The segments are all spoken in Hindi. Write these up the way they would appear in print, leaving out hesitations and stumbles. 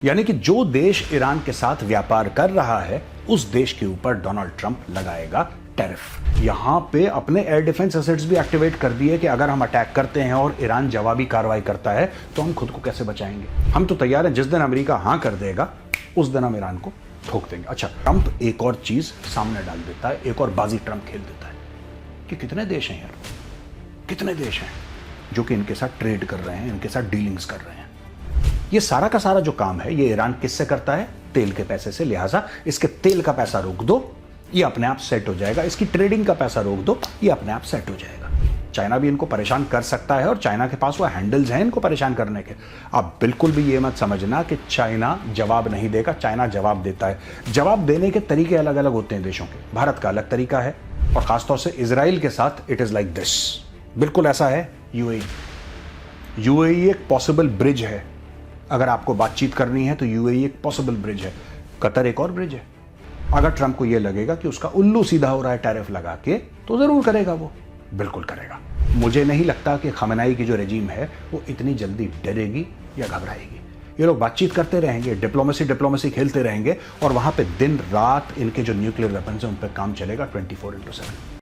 यानी कि जो देश ईरान के साथ व्यापार कर रहा है उस देश के ऊपर डोनाल्ड ट्रंप लगाएगा टैरिफ। यहां पे अपने एयर डिफेंस एसेट्स भी एक्टिवेट कर दिए कि अगर हम अटैक करते हैं और ईरान जवाबी कार्रवाई करता है तो हम खुद को कैसे बचाएंगे। हम तो तैयार हैं, जिस दिन अमेरिका हां कर देगा उस दिन हम ईरान को ठोक देंगे। अच्छा, ट्रंप एक और चीज सामने डाल देता है, एक और बाजी ट्रंप खेल देता है कि कितने देश हैं यार, कितने देश हैं जो कि इनके साथ ट्रेड कर रहे हैं, इनके साथ डीलिंग्स कर रहे हैं। ये सारा का सारा जो काम है ये ईरान किससे करता है? तेल के पैसे से। लिहाजा इसके तेल का पैसा रोक दो, ये अपने आप सेट हो जाएगा। इसकी ट्रेडिंग का पैसा रोक दो, ये अपने आप सेट हो जाएगा। चाइना भी इनको परेशान कर सकता है और चाइना के पास वो हैंडल्स हैं इनको परेशान करने के। आप बिल्कुल भी ये मत समझना कि चाइना जवाब नहीं देगा, चाइना जवाब देता है। जवाब देने के तरीके अलग अलग होते हैं देशों के। भारत का अलग तरीका है और खासतौर से इजराइल के साथ इट इज लाइक दिस। बिल्कुल ऐसा है यूएई एक पॉसिबल ब्रिज है। अगर आपको बातचीत करनी है तो यूएई एक पॉसिबल ब्रिज है, कतर एक और ब्रिज है। अगर ट्रंप को यह लगेगा कि उसका उल्लू सीधा हो रहा है टैरिफ लगा के, तो जरूर करेगा, वो बिल्कुल करेगा। मुझे नहीं लगता कि खमेनाई की जो रेजिम है वो इतनी जल्दी डरेगी या घबराएगी। ये लोग बातचीत करते रहेंगे, डिप्लोमेसी खेलते रहेंगे और वहां पे दिन रात इनके जो न्यूक्लियर वेपन्स हैं उन पर काम चलेगा 24/7।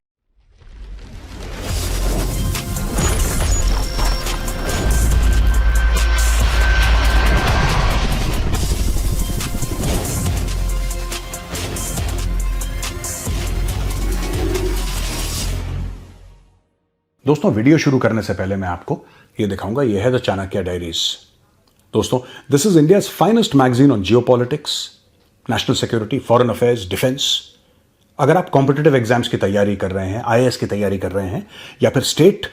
दोस्तों, वीडियो शुरू करने से पहले मैं आपको ये दिखाऊंगा, ये है द चाणक्य डायरीज। दोस्तों, this is India's finest magazine on geopolitics, national security, foreign affairs, defence. अगर आप कॉम्पिटिटिव एग्जाम्स की तैयारी कर रहे हैं, आईएएस की तैयारी कर रहे हैं या फिर स्टेट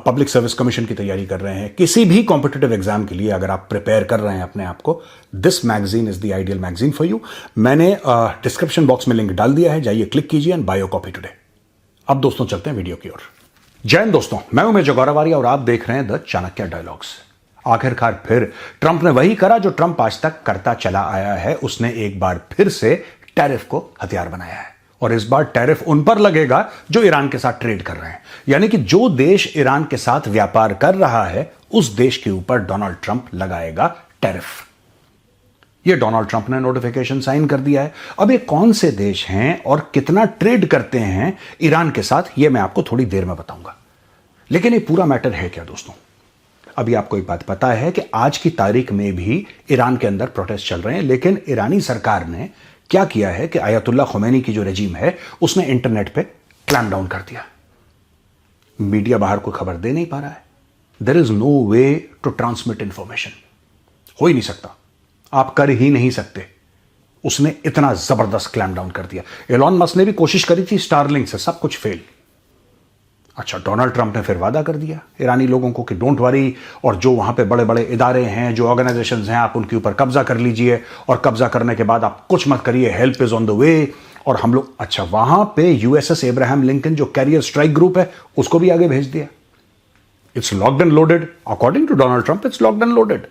पब्लिक सर्विस कमीशन की तैयारी कर रहे हैं, किसी भी कॉम्पिटिटिव एग्जाम के लिए अगर आप प्रिपेयर कर रहे हैं अपने आप को, this magazine is the ideal magazine for you. मैंने डिस्क्रिप्शन बॉक्स में लिंक डाल दिया है, जाइए क्लिक कीजिए and by your copy today. अब दोस्तों चलते हैं वीडियो की ओर। जय हिंद दोस्तों, मैं हूं मेजर गौरवारिया और आप देख रहे हैं द चाणक्य डायलॉग्स। आखिरकार फिर ट्रंप ने वही करा जो ट्रंप आज तक करता चला आया है। उसने एक बार फिर से टैरिफ को हथियार बनाया है और इस बार टैरिफ उन पर लगेगा जो ईरान के साथ ट्रेड कर रहे हैं। यानी कि जो देश ईरान के साथ व्यापार कर रहा है उस देश के ऊपर डोनाल्ड ट्रंप लगाएगा टैरिफ। ये डोनाल्ड ट्रंप ने नोटिफिकेशन साइन कर दिया है। अब ये कौन से देश हैं और कितना ट्रेड करते हैं ईरान के साथ, ये मैं आपको थोड़ी देर में बताऊंगा। लेकिन ये पूरा मैटर है क्या दोस्तों? अभी आपको एक बात पता है कि आज की तारीख में भी ईरान के अंदर प्रोटेस्ट चल रहे हैं, लेकिन ईरानी सरकार ने क्या किया है कि आयतुल्ला खुमैनी की जो रेजिम है उसने इंटरनेट पे क्लैम्प डाउन कर दिया। मीडिया बाहर कोई खबर दे नहीं पा रहा है। There is no way to transmit information. हो ही नहीं सकता, आप कर ही नहीं सकते। उसने इतना जबरदस्त क्लैम्प डाउन कर दिया। एलॉन मस्क ने भी कोशिश करी थी स्टारलिंक से, सब कुछ फेल। अच्छा, डोनाल्ड ट्रंप ने फिर वादा कर दिया ईरानी लोगों को कि डोंट वरी, और जो वहां पे बड़े बड़े इदारे हैं, जो ऑर्गेनाइजेशंस हैं, आप उनके ऊपर कब्जा कर लीजिए और कब्जा करने के बाद आप कुछ मत करिए, help is on the way. और हम लोग, अच्छा, वहां पे यूएसएस एब्राहम लिंकन जो कैरियर स्ट्राइक ग्रुप है उसको भी आगे भेज दिया। It's locked and loaded, according to Donald Trump it's locked and loaded.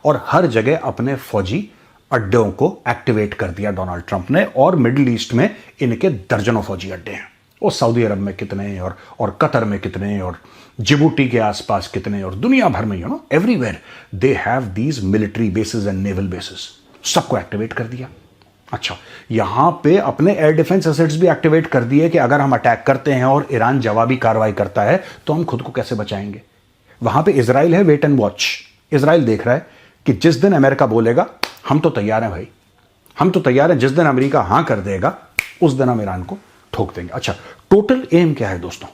और हर जगह अपने फौजी अड्डों को एक्टिवेट कर दिया डोनाल्ड ट्रंप ने। और मिडिल ईस्ट में इनके दर्जनों फौजी अड्डे हैं। और सऊदी अरब में कितने और कतर में कितने और जिबूटी के आसपास कितने और दुनिया भर में, everywhere they have these military bases and naval basis. सबको एक्टिवेट कर दिया। अच्छा, यहां पे अपने एयर डिफेंस एसेट्स भी एक्टिवेट कर दिए कि अगर हम अटैक करते हैं और ईरान जवाबी कार्रवाई करता है तो हम खुद को कैसे बचाएंगे। वहां पे इजराइल है, वेट एंड वॉच। इजराइल देख रहा है कि जिस दिन अमेरिका बोलेगा हम तो तैयार हैं भाई, हम तो तैयार हैं, जिस दिन अमेरिका हां कर देगा उस दिन हम ईरान को ठोक देंगे। अच्छा, टोटल एम क्या है दोस्तों?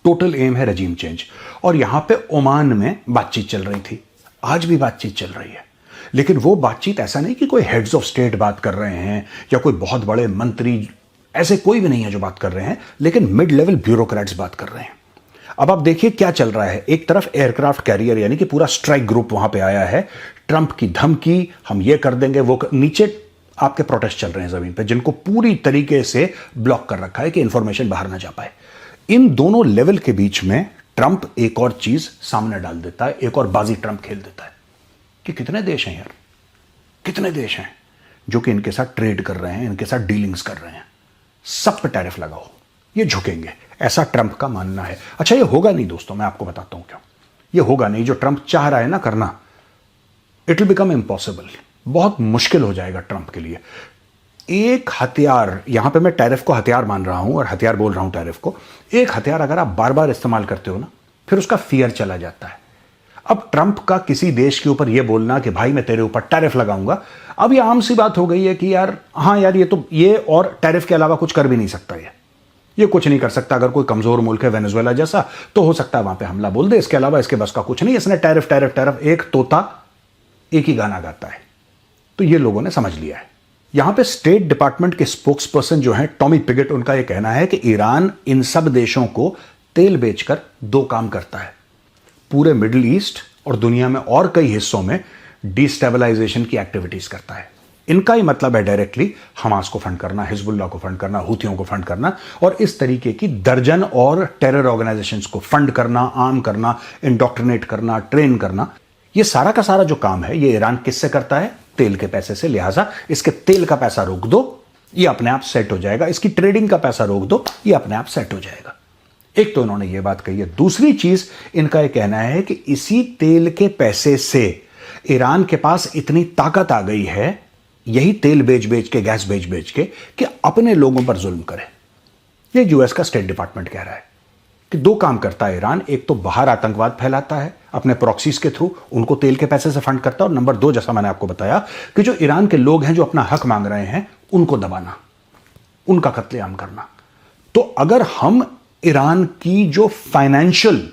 टोटल एम है रेजिम चेंज। और यहां पे ओमान में बातचीत चल रही थी, आज भी बातचीत चल रही है। लेकिन वो बातचीत ऐसा नहीं कि कोई हेड्स ऑफ स्टेट बात कर रहे हैं या कोई बहुत बड़े मंत्री, ऐसे कोई भी नहीं है जो बात कर रहे हैं, लेकिन मिड लेवल ब्यूरोक्रेट्स बात कर रहे हैं। अब आप देखिए क्या चल रहा है। एक तरफ एयरक्राफ्ट कैरियर यानी कि पूरा स्ट्राइक ग्रुप वहां पे आया है, ट्रंप की धमकी, हम ये कर देंगे वो नीचे आपके प्रोटेस्ट चल रहे हैं जमीन पे, जिनको पूरी तरीके से ब्लॉक कर रखा है कि इंफॉर्मेशन बाहर ना जा पाए। इन दोनों लेवल के बीच में ट्रंप एक और चीज सामने डाल देता है, एक और बाजी ट्रंप खेल देता है कि कितने देश हैं यार, कितने देश हैं जो कि इनके साथ ट्रेड कर रहे हैं, इनके साथ डीलिंग्स कर रहे हैं, सब पे टैरिफ लगाओ, ये झुकेंगे, ऐसा ट्रंप का मानना है। अच्छा, ये होगा नहीं दोस्तों, मैं आपको बताता हूं क्यों। ये होगा नहीं। जो ट्रंप चाह रहा है ना करना, इट विल बिकम इम्पॉसिबल। बहुत मुश्किल हो जाएगा ट्रंप के लिए। एक हथियार, यहां पे मैं टैरिफ को हथियार मान रहा हूं और हथियार बोल रहा हूं टैरिफ को, एक हथियार अगर आप बार बार इस्तेमाल करते हो ना, फिर उसका फियर चला जाता है। अब ट्रंप का किसी देश के ऊपर यह बोलना कि भाई मैं तेरे ऊपर टैरिफ लगाऊंगा, अब ये आम सी बात हो गई है कि यार हाँ यार ये और टैरिफ के अलावा कुछ कर भी नहीं सकता, ये कुछ नहीं कर सकता। अगर कोई कमजोर मुल्क है वेनेजुएला जैसा, तो हो सकता है वहां पे हमला बोल दे, इसके अलावा इसके बस का कुछ नहीं। इसने टैरिफ टैरिफ टैरिफ, एक तोता एक ही गाना गाता है। तो ये लोगों ने समझ लिया है। यहां पे स्टेट डिपार्टमेंट के स्पोक्स पर्सन जो है टॉमी पिगेट, उनका यह कहना है कि ईरान इन सब देशों को तेल बेचकर दो काम करता है, पूरे मिडिल ईस्ट और दुनिया में और कई हिस्सों में डिस्टेबलाइजेशन की एक्टिविटीज करता है। इनका ही मतलब है डायरेक्टली हमास को फंड करना, हिजबुल्लाह को फंड करना, हुथियों को फंड करना और इस तरीके की दर्जन और टेरर ऑर्गेनाइजेशंस को फंड करना, आर्म करना, इंडोक्ट्रिनेट करना, ट्रेन करना। ये सारा का सारा जो काम है ये ईरान किससे करता है? तेल के पैसे से। लिहाजा इसके तेल का पैसा रोक दो, ये अपने आप सेट हो जाएगा। इसकी ट्रेडिंग का पैसा रोक दो, ये अपने आप सेट हो जाएगा। एक तो इन्होंने ये बात कही है। दूसरी चीज इनका यह कहना है कि इसी तेल के पैसे से ईरान के पास इतनी ताकत आ गई है, यही तेल बेच बेच के, गैस बेच बेच के, कि अपने लोगों पर जुल्म करे। ये यूएस का स्टेट डिपार्टमेंट कह रहा है कि दो काम करता है ईरान, एक तो बाहर आतंकवाद फैलाता है अपने प्रॉक्सीज के थ्रू, उनको तेल के पैसे से फंड करता है, और नंबर दो, जैसा मैंने आपको बताया, कि जो ईरान के लोग हैं जो अपना हक मांग रहे हैं उनको दबाना, उनका कत्लेआम करना। तो अगर हम ईरान की जो फाइनेंशियल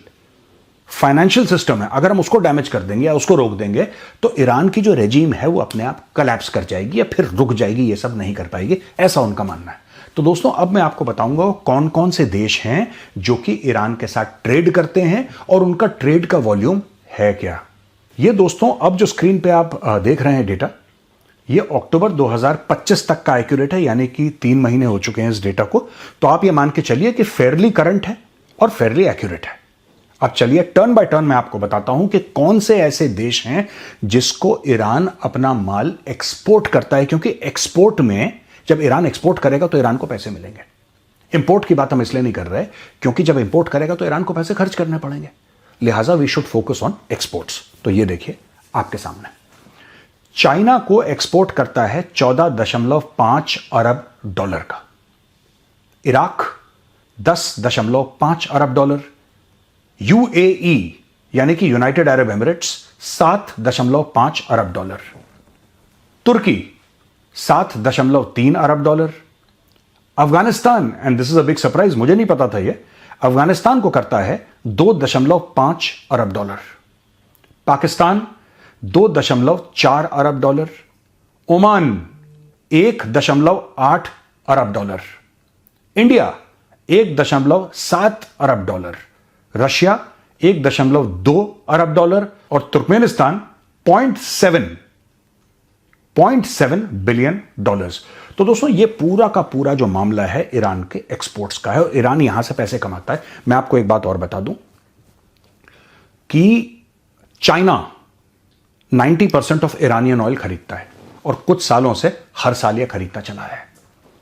सिस्टम है, अगर हम उसको डैमेज कर देंगे या उसको रोक देंगे, तो ईरान की जो रेजीम है वो अपने आप कोलैप्स कर जाएगी या फिर रुक जाएगी, ये सब नहीं कर पाएगी, ऐसा उनका मानना है। तो दोस्तों अब मैं आपको बताऊंगा कौन कौन से देश हैं जो कि ईरान के साथ ट्रेड करते हैं और उनका ट्रेड का वॉल्यूम है क्या। ये दोस्तों अब जो स्क्रीन पे आप देख रहे हैं डेटा, ये अक्टूबर 2025 तक का एक्यूरेट है, यानी कि 3 महीने हो चुके हैं इस डेटा को। तो आप ये मान के चलिए कि फेयरली करंट है और फेयरली एक्यूरेट है। अब चलिए टर्न बाय टर्न मैं आपको बताता हूं कि कौन से ऐसे देश हैं जिसको ईरान अपना माल एक्सपोर्ट करता है, क्योंकि एक्सपोर्ट में जब ईरान एक्सपोर्ट करेगा तो ईरान को पैसे मिलेंगे। इंपोर्ट की बात हम इसलिए नहीं कर रहे क्योंकि जब इंपोर्ट करेगा तो ईरान को पैसे खर्च करने पड़ेंगे, लिहाजा we should focus on exports. तो ये देखिए आपके सामने, चाइना को एक्सपोर्ट करता है 14.5 अरब डॉलर का, इराक 10.5 अरब डॉलर, यूएई यानी कि यूनाइटेड अरब एमिरेट्स 7.5 अरब डॉलर, तुर्की 7.3 अरब dollar, Afghanistan, and this is a big surprise, मुझे नहीं पता था ये, अफगानिस्तान को करता है 2.5 अरब डॉलर, पाकिस्तान 2.4 अरब डॉलर, ओमान 1.8 अरब डॉलर, इंडिया 1.7 अरब डॉलर, रशिया 1.2 अरब डॉलर और तुर्कमेनिस्तान 0.7 बिलियन डॉलर्स। तो दोस्तों ये पूरा का पूरा जो मामला है ईरान के एक्सपोर्ट्स का है और ईरान यहां से पैसे कमाता है। मैं आपको एक बात और बता दूं कि चाइना 90% ऑफ ईरानियन ऑयल खरीदता है और कुछ सालों से हर साल यह खरीदता चला है।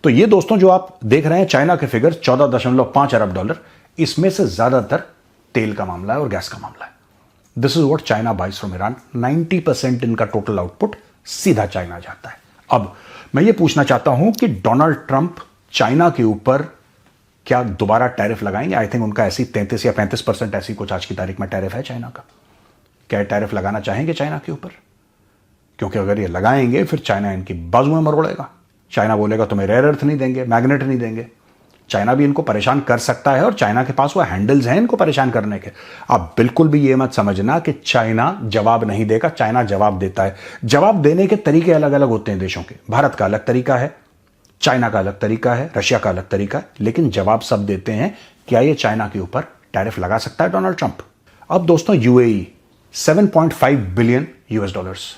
तो ये दोस्तों जो आप देख रहे हैं चाइना के फिगर 14.5 अरब डॉलर, इसमें से ज्यादातर तेल का मामला है और गैस का मामला है। This is what China buys from Iran. 90% इनका टोटल आउटपुट सीधा चाइना जाता है। अब मैं ये पूछना चाहता हूं कि डोनाल्ड ट्रंप चाइना के ऊपर क्या दोबारा टैरिफ लगाएंगे? आई थिंक उनका ऐसी 33 या 35% ऐसी कुछ आज की तारीख में टैरिफ है चाइना का। क्या टैरिफ लगाना चाहेंगे चाइना के ऊपर? क्योंकि अगर ये लगाएंगे फिर चाइना इनकी बाजू में मरोड़ेगा। चाइना बोलेगा तुम्हें रेयर अर्थ नहीं देंगे, मैग्नेट नहीं देंगे। चाइना भी इनको परेशान कर सकता है और चाइना के पास वो हैंडल्स हैं इनको परेशान करने के। आप बिल्कुल भी ये मत समझना कि चाइना जवाब नहीं देगा, चाइना जवाब देता है। जवाब देने के तरीके अलग अलग होते हैं देशों के। भारत का अलग तरीका है, चाइना का अलग तरीका है, रशिया का अलग तरीका है, लेकिन जवाब सब देते हैं। क्या ये चाइना के ऊपर टैरिफ लगा सकता है डोनाल्ड ट्रंप? अब दोस्तों UAE 7.5 billion US dollars.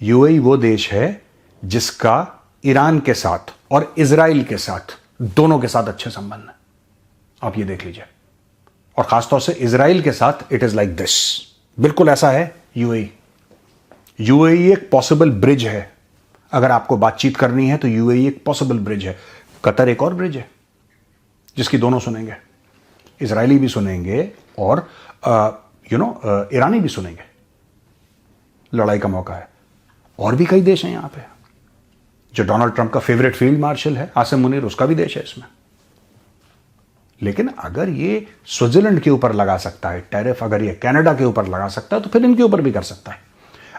UAE वो देश है जिसका ईरान के साथ और इजराइल के साथ, दोनों के साथ अच्छे संबंध है। आप ये देख लीजिए, और खासतौर से इजराइल के साथ इट इज लाइक दिस, बिल्कुल ऐसा है यूएई। यूएई एक पॉसिबल ब्रिज है। अगर आपको बातचीत करनी है तो यूएई एक पॉसिबल ब्रिज है। कतर एक और ब्रिज है जिसकी दोनों सुनेंगे, इजरायली भी सुनेंगे और ईरानी भी सुनेंगे। लड़ाई का मौका है। और भी कई देश हैं यहां पे। जो डोनाल्ड ट्रंप का फेवरेट फील्ड मार्शल है आसिम मुनीर, उसका भी देश है इसमें। लेकिन अगर ये स्विट्जरलैंड के ऊपर लगा सकता है टैरिफ, अगर ये कनाडा के ऊपर लगा सकता है, तो फिर इनके ऊपर भी कर सकता है।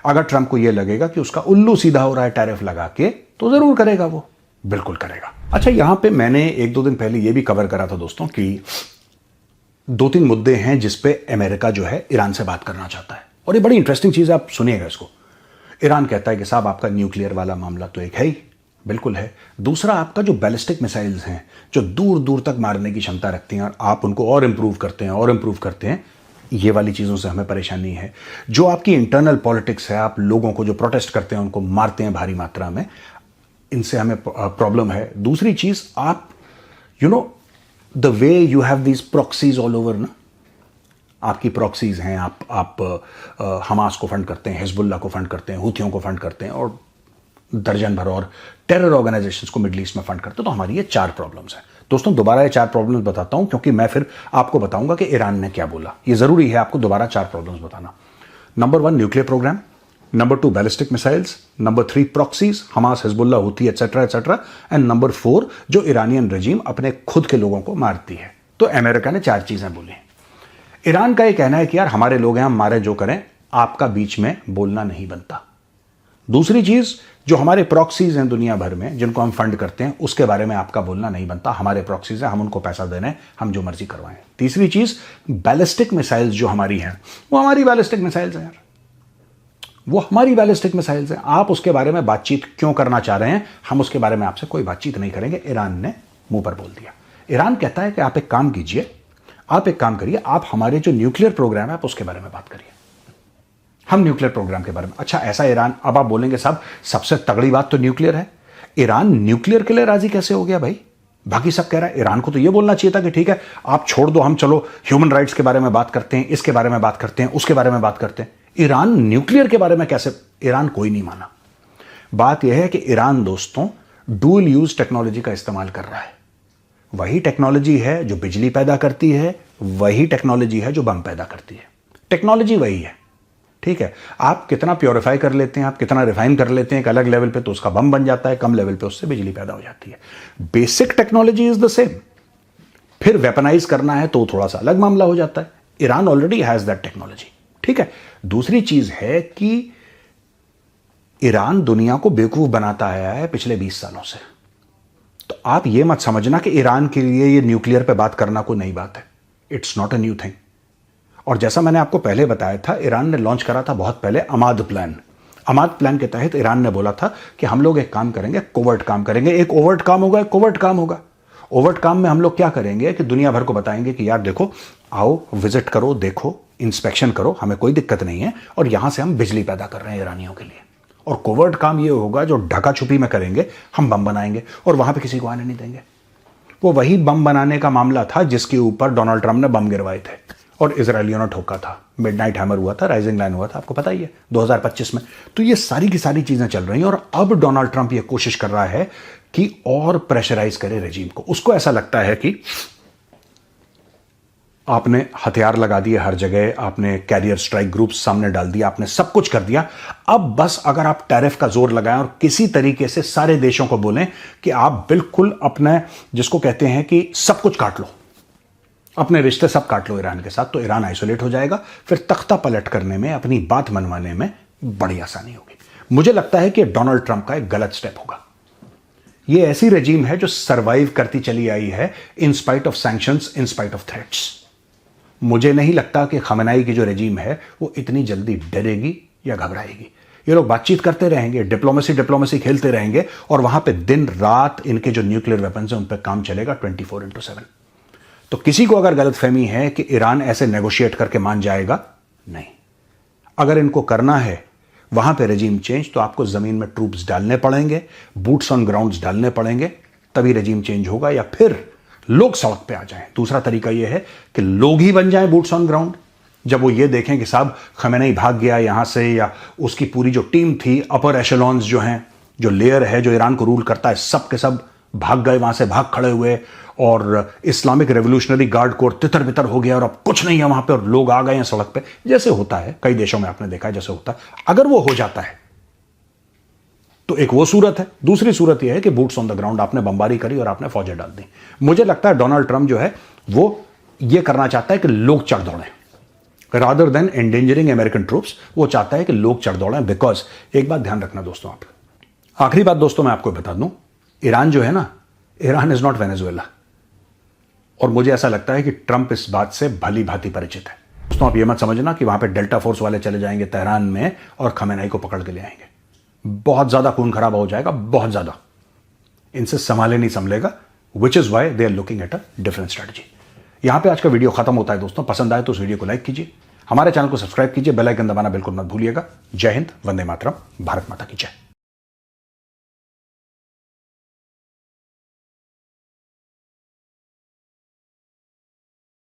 अगर ट्रंप को ये लगेगा कि उसका उल्लू सीधा हो रहा है टैरिफ लगा के, तो जरूर करेगा, वो बिल्कुल करेगा। अच्छा, यहां पे मैंने 1-2 दिन पहले ये भी कवर करा था दोस्तों कि 2-3 मुद्दे हैं जिस पे अमेरिका जो है ईरान से बात करना चाहता है, और ये बड़ी इंटरेस्टिंग चीज है, आप सुनिएगा इसको। ईरान कहता है कि साहब आपका न्यूक्लियर वाला मामला तो एक है ही, बिल्कुल है। दूसरा, आपका जो बैलिस्टिक मिसाइल्स हैं, जो दूर दूर तक मारने की क्षमता रखती हैं, और आप उनको और इंप्रूव करते हैं और इंप्रूव करते हैं, ये वाली चीज़ों से हमें परेशानी है। जो आपकी इंटरनल पॉलिटिक्स है, आप लोगों को जो प्रोटेस्ट करते हैं उनको मारते हैं भारी मात्रा में, इनसे हमें प्रॉब्लम है। दूसरी चीज़, आप the way you have these proxies all over ना, आपकी प्रॉक्सीज हैं, आप हमास को फंड करते हैं, हिजबुल्लाह को फंड करते हैं, हुथियों को फंड करते हैं, और दर्जन भर और टेरर ऑर्गेनाइजेशंस को मिडिल ईस्ट में फंड करते हैं। तो हमारी ये 4 प्रॉब्लम्स हैं दोस्तों। दोबारा ये 4 प्रॉब्लम्स बताता हूं, क्योंकि मैं फिर आपको बताऊंगा कि ईरान ने क्या बोला। ये जरूरी है आपको दोबारा 4 प्रॉब्लम्स बताना। Number 1 nuclear programme, number 2 ballistic missiles, number 3 proxies, Hamas, Hezbollah, Houthi et cetera et cetera, and number 4 जो ईरानियन रजीम अपने खुद के लोगों को मारती है। तो अमेरिका ने 4 चीजें बोली। ईरान का ये कहना है कि यार हमारे लोग हैं, हम मारे जो करें, आपका बीच में बोलना नहीं बनता। दूसरी चीज, जो हमारे प्रॉक्सीज हैं दुनिया भर में जिनको हम फंड करते हैं, उसके बारे में आपका बोलना नहीं बनता। हमारे प्रॉक्सीज हैं, हम उनको पैसा देने, हम जो मर्जी करवाएं। तीसरी चीज, बैलिस्टिक मिसाइल्स जो हमारी हैं, वो हमारी बैलिस्टिक मिसाइल्स हैं यार, वो हमारी बैलिस्टिक मिसाइल्स हैं। आप उसके बारे में बातचीत क्यों करना चाह रहे हैं? हम उसके बारे में आपसे कोई बातचीत नहीं करेंगे। ईरान ने मुंह पर बोल दिया। ईरान कहता है कि आप एक काम कीजिए, आप एक काम करिए, आप हमारे जो न्यूक्लियर प्रोग्राम है आप उसके बारे में बात करिए, हम न्यूक्लियर प्रोग्राम के बारे में। अच्छा, ऐसा ईरान, अब आप बोलेंगे साहब सबसे तगड़ी बात तो न्यूक्लियर है, ईरान न्यूक्लियर के लिए राजी कैसे हो गया भाई? बाकी सब कह रहा है। ईरान को तो यह बोलना चाहिए था कि ठीक है आप छोड़ दो, हम चलो ह्यूमन राइट्स के बारे में बात करते हैं, इसके बारे में बात करते हैं, उसके बारे में बात करते हैं। ईरान न्यूक्लियर के बारे में कैसे? ईरान कोई नहीं माना। बात यह है कि ईरान दोस्तों डुअल यूज टेक्नोलॉजी का इस्तेमाल कर रहा है। वही टेक्नोलॉजी है जो बिजली पैदा करती है, वही टेक्नोलॉजी है जो बम पैदा करती है। टेक्नोलॉजी वही है, ठीक है। आप कितना प्योरीफाई कर लेते हैं, आप कितना रिफाइन कर लेते हैं एक अलग लेवल पे, तो उसका बम बन जाता है, कम लेवल पे उससे बिजली पैदा हो जाती है। Basic technology is the same. फिर वेपनाइज करना है तो थोड़ा सा अलग मामला हो जाता है। Iran already has that technology, ठीक है। दूसरी चीज है कि ईरान दुनिया को बेवकूफ बनाता आया है पिछले 20 सालों से। तो आप ये मत समझना कि ईरान के लिए ये न्यूक्लियर पे बात करना कोई नई बात है। It's not a new thing. और जैसा मैंने आपको पहले बताया था, ईरान ने लॉन्च करा था बहुत पहले अमाद प्लान। अमाद प्लान के तहत ईरान ने बोला था कि हम लोग एक काम करेंगे, कोवर्ट काम करेंगे। एक ओवर्ट काम होगा, एक कोवर्ट काम होगा। ओवर्ट काम में हम लोग क्या करेंगे कि दुनिया भर को बताएंगे कि यार देखो, आओ विजिट करो, देखो, इंस्पेक्शन करो, हमें कोई दिक्कत नहीं है, और यहां से हम बिजली पैदा कर रहे हैं ईरानियों के लिए। और कोवर्ट काम ये होगा जो ढका छुपी में करेंगे, हम बम बनाएंगे और वहां पे किसी को आने नहीं देंगे। वो वही बम बनाने का मामला था जिसके ऊपर डोनाल्ड ट्रंप ने बम गिरवाए थे और इजरायलियों ने ठोका था। मिडनाइट हैमर हुआ था, राइजिंग लाइन हुआ था, आपको पता ही है 2025 में। तो ये सारी की सारी चीजें चल रही हैं, और अब डोनाल्ड ट्रंप ये कोशिश कर रहा है कि और प्रेशराइज करे रेजिम को। उसको ऐसा लगता है कि आपने हथियार लगा दिए हर जगह, आपने कैरियर स्ट्राइक ग्रुप सामने डाल दिया, आपने सब कुछ कर दिया। अब बस अगर आप टैरिफ का जोर लगाएं और किसी तरीके से सारे देशों को बोलें कि आप बिल्कुल अपने, जिसको कहते हैं कि सब कुछ काट लो, अपने रिश्ते सब काट लो ईरान के साथ, तो ईरान आइसोलेट हो जाएगा। फिर तख्ता पलट करने में, अपनी बात मनवाने में बड़ी आसानी होगी। मुझे लगता है कि डोनाल्ड ट्रंप का एक गलत स्टेप होगा। यह ऐसी रजीम है जो सरवाइव करती चली आई है in spite of sanctions, in spite of threats. मुझे नहीं लगता कि खमेनाई की जो रजीम है वो इतनी जल्दी डरेगी या घबराएगी। ये लोग बातचीत करते रहेंगे, डिप्लोमेसी खेलते रहेंगे, और वहां पे दिन रात इनके जो न्यूक्लियर वेपन्स हैं उन पर काम चलेगा 24/7। तो किसी को अगर गलतफहमी है कि ईरान ऐसे नेगोशिएट करके मान जाएगा, नहीं। अगर इनको करना है वहां पे रेजिम चेंज, तो आपको जमीन में ट्रूप्स डालने पड़ेंगे, बूट्स ऑन ग्राउंड्स डालने पड़ेंगे, तभी रेजिम चेंज होगा, या फिर लोग सड़क पे आ जाएं। दूसरा तरीका यह है कि लोग ही बन जाएं बूट्स ऑन ग्राउंड। जब वो ये देखें कि साहब खमेनेई भाग गया यहां से, या उसकी पूरी जो टीम थी, अपर एशेलॉन्स जो हैं, जो लेयर है जो ईरान को रूल करता है, सब के सब भाग गए, वहां से भाग खड़े हुए, और इस्लामिक रेवोल्यूशनरी गार्ड कोर तितर बितर हो गया और अब कुछ नहीं है वहां पे, और लोग आ गए हैं सड़क पे, जैसे होता है कई देशों में आपने देखा है जैसे होता है। अगर वो हो जाता है तो एक वो सूरत है। दूसरी सूरत यह है कि बूट्स ऑन द ग्राउंड, आपने बमबारी करी और आपने फौजें डाल दी। मुझे लगता है डोनाल्ड ट्रंप जो है वो ये करना चाहता है कि लोग चढ़ दौड़ें, rather than endangering American troops. वो चाहता है कि लोग चढ़ दौड़ें, बिकॉज एक बात ध्यान रखना दोस्तों, आप आखिरी बात दोस्तों मैं आपको बता दूं, ईरान जो है ना, ईरान इज नॉट वेनेजुएला। और मुझे ऐसा लगता है कि ट्रंप इस बात से भली भांति परिचित है। दोस्तों आप ये मत समझना कि वहां पे डेल्टा फोर्स वाले चले जाएंगे तेहरान में और खमेनाई को पकड़ के ले आएंगे। बहुत ज्यादा खून खराब हो जाएगा, बहुत ज्यादा। इनसे संभाले नहीं संभलेगा, which is why they are looking at a different strategy. यहां पे आज का वीडियो खत्म होता है दोस्तों। पसंद आए तो उस वीडियो को लाइक कीजिए, हमारे चैनल को सब्सक्राइब कीजिए, बेल आइकन दबाना बिल्कुल मत भूलिएगा। जय हिंद, वंदे मातरम, भारत माता की जय।